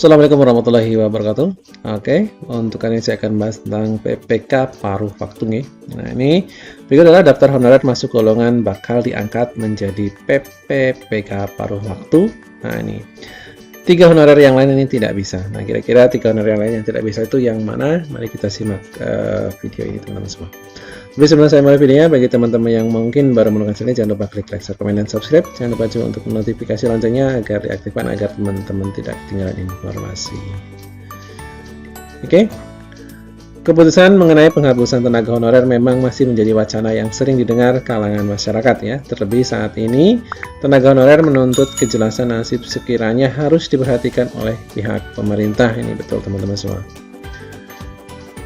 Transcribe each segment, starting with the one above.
Assalamualaikum warahmatullahi wabarakatuh. Oke, untuk kali ini saya akan bahas tentang PPK paruh waktu nih. Nah, ini berikut adalah daftar honorer masuk golongan bakal diangkat menjadi PPK paruh waktu. Nah, ini 3 honorer yang lain ini tidak bisa. Nah, kira-kira 3 honorer yang lain yang tidak bisa itu yang mana? Mari kita simak video ini teman-teman semua. Tapi sebelum saya mulai videonya, bagi teman-teman yang mungkin baru menemukan channel, jangan lupa klik like, share, komen, dan subscribe. Jangan lupa juga untuk notifikasi loncengnya agar diaktifkan agar teman-teman tidak ketinggalan informasi. Oke. Keputusan mengenai penghapusan tenaga honorer memang masih menjadi wacana yang sering didengar kalangan masyarakat ya. Terlebih saat ini, tenaga honorer menuntut kejelasan nasib sekiranya harus diperhatikan oleh pihak pemerintah. Ini betul teman-teman semua.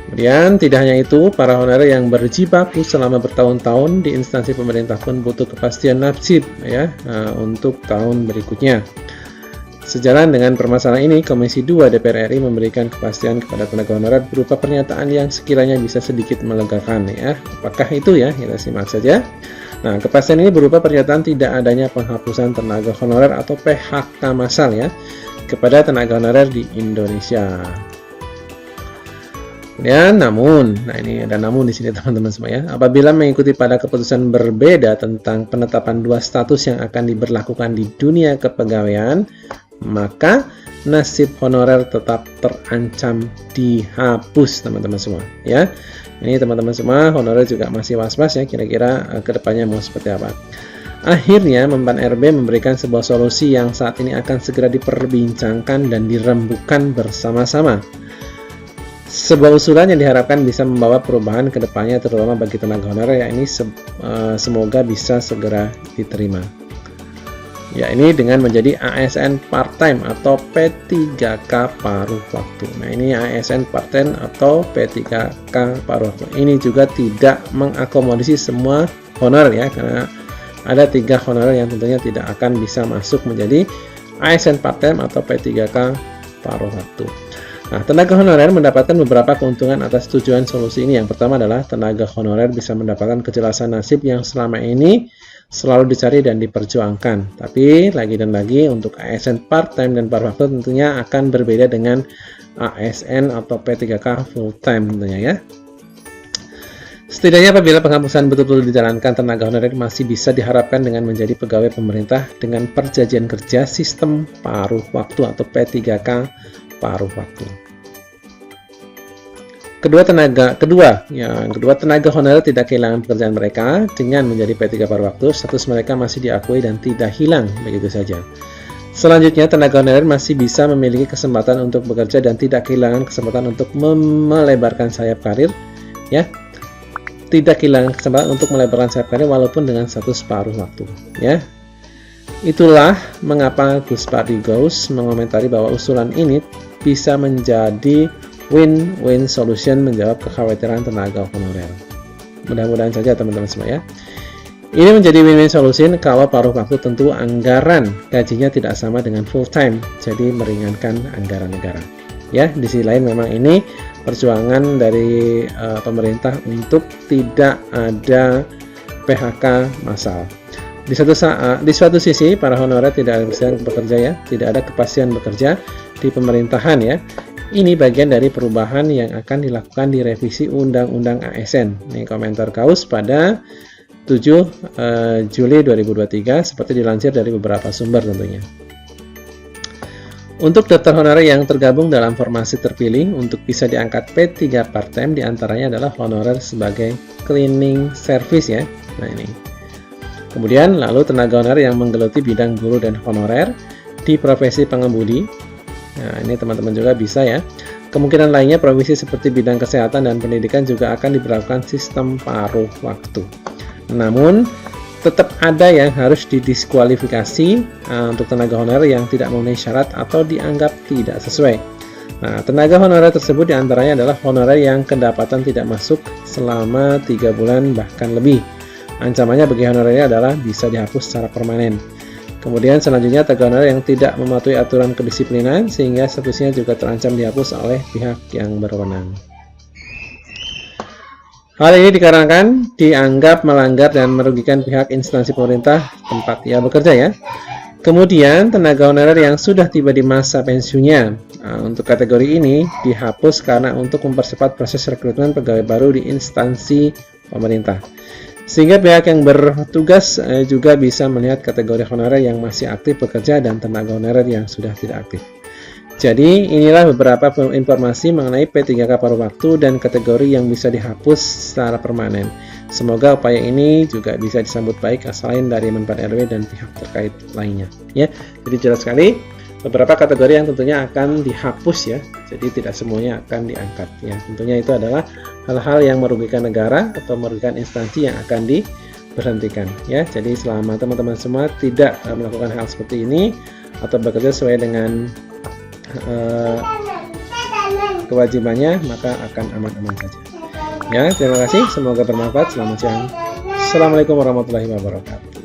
Kemudian tidak hanya itu, para honorer yang berjibaku selama bertahun-tahun di instansi pemerintah pun butuh kepastian nasib ya untuk tahun berikutnya. Sejalan dengan permasalahan ini, Komisi 2 DPR RI memberikan kepastian kepada tenaga honorer berupa pernyataan yang sekiranya bisa sedikit melegakan ya. Apakah itu ya? Kita simak saja. Nah, kepastian ini berupa pernyataan tidak adanya penghapusan tenaga honorer atau PHK massal ya kepada tenaga honorer di Indonesia. Kemudian namun, nah ini ada namun di sini teman-teman semua ya. Apabila mengikuti pada keputusan berbeda tentang penetapan 2 status yang akan diberlakukan di dunia kepegawaian, maka nasib honorer tetap terancam dihapus teman-teman semua ya. Ini teman-teman semua honorer juga masih was-was ya kira-kira kedepannya mau seperti apa. Akhirnya Mempan RB memberikan sebuah solusi yang saat ini akan segera diperbincangkan dan dirembukan bersama-sama. Sebuah usulan yang diharapkan bisa membawa perubahan ke depannya terutama bagi tenaga honorer yang ini semoga bisa segera diterima. Ya, ini dengan menjadi ASN part-time atau P3K paruh waktu. Nah, ini ASN part-time atau P3K paruh waktu. Ini juga tidak mengakomodasi semua honorer ya, karena ada 3 honorer yang tentunya tidak akan bisa masuk menjadi ASN part-time atau P3K paruh waktu. Nah, tenaga honorer mendapatkan beberapa keuntungan atas tujuan solusi ini. Yang pertama adalah tenaga honorer bisa mendapatkan kejelasan nasib yang selama ini selalu dicari dan diperjuangkan. Tapi lagi dan lagi untuk ASN part-time dan paruh waktu tentunya akan berbeda dengan ASN atau P3K full-time tentunya ya. Setidaknya apabila penghapusan betul-betul dijalankan, tenaga honorer masih bisa diharapkan dengan menjadi pegawai pemerintah dengan perjanjian kerja sistem paruh waktu atau P3K paruh waktu. Kedua tenaga honorer tidak kehilangan pekerjaan mereka dengan menjadi P3K paruh waktu. Status mereka masih diakui dan tidak hilang begitu saja. Selanjutnya, tenaga honorer masih bisa memiliki kesempatan untuk bekerja dan tidak kehilangan kesempatan untuk melebarkan sayap karir ya. Tidak kehilangan kesempatan untuk melebarkan sayap karir walaupun dengan status paruh waktu ya. Itulah mengapa Gus Pardi Gaus mengomentari bahwa usulan ini bisa menjadi win-win solution menjawab kekhawatiran tenaga honorer. Mudah-mudahan saja teman-teman semua ya. Ini menjadi win-win solution kalau paruh waktu tentu anggaran gajinya tidak sama dengan full time, jadi meringankan anggaran negara. Ya, di sisi lain memang ini perjuangan dari pemerintah untuk tidak ada PHK massal. Di suatu sisi para honorer tidak ada kepastian bekerja ya, tidak ada kepastian bekerja di pemerintahan ya. Ini bagian dari perubahan yang akan dilakukan di revisi Undang-Undang ASN. Ini komentar Gaus pada 7 Juli 2023 seperti dilansir dari beberapa sumber tentunya. Untuk daftar honorer yang tergabung dalam formasi terpilih untuk bisa diangkat P3 part-time diantaranya adalah honorer sebagai cleaning service ya. Nah ini. Kemudian lalu tenaga honorer yang menggeluti bidang guru dan honorer di profesi pengemudi. Nah, ini teman-teman juga bisa ya. Kemungkinan lainnya profesi seperti bidang kesehatan dan pendidikan juga akan diberlakukan sistem paruh waktu. Namun tetap ada yang harus didiskualifikasi untuk tenaga honorer yang tidak memenuhi syarat atau dianggap tidak sesuai. Nah, tenaga honorer tersebut diantaranya adalah honorer yang kedapatan tidak masuk selama 3 bulan bahkan lebih. Ancamannya bagi honorernya adalah bisa dihapus secara permanen. Kemudian selanjutnya tenaga honorer yang tidak mematuhi aturan kedisiplinan sehingga statusnya juga terancam dihapus oleh pihak yang berwenang. Hal ini dikarenakan dianggap melanggar dan merugikan pihak instansi pemerintah tempat ia bekerja ya. Kemudian tenaga honorer yang sudah tiba di masa pensiunnya untuk kategori ini dihapus karena untuk mempercepat proses rekrutmen pegawai baru di instansi pemerintah. Sehingga pihak yang bertugas juga bisa melihat kategori honorer yang masih aktif bekerja dan tenaga honorer yang sudah tidak aktif. Jadi inilah beberapa informasi mengenai P3K paruh waktu dan kategori yang bisa dihapus secara permanen. Semoga upaya ini juga bisa disambut baik selain dari Menpan RW dan pihak terkait lainnya. Ya, jadi jelas sekali beberapa kategori yang tentunya akan dihapus ya. Jadi tidak semuanya akan diangkat ya. Tentunya itu adalah hal-hal yang merugikan negara atau merugikan instansi yang akan diberhentikan ya. Jadi selama teman-teman semua tidak melakukan hal seperti ini atau bekerja sesuai dengan kewajibannya, maka akan aman-aman saja. Ya, terima kasih. Semoga bermanfaat. Selamat siang. Assalamualaikum warahmatullahi wabarakatuh.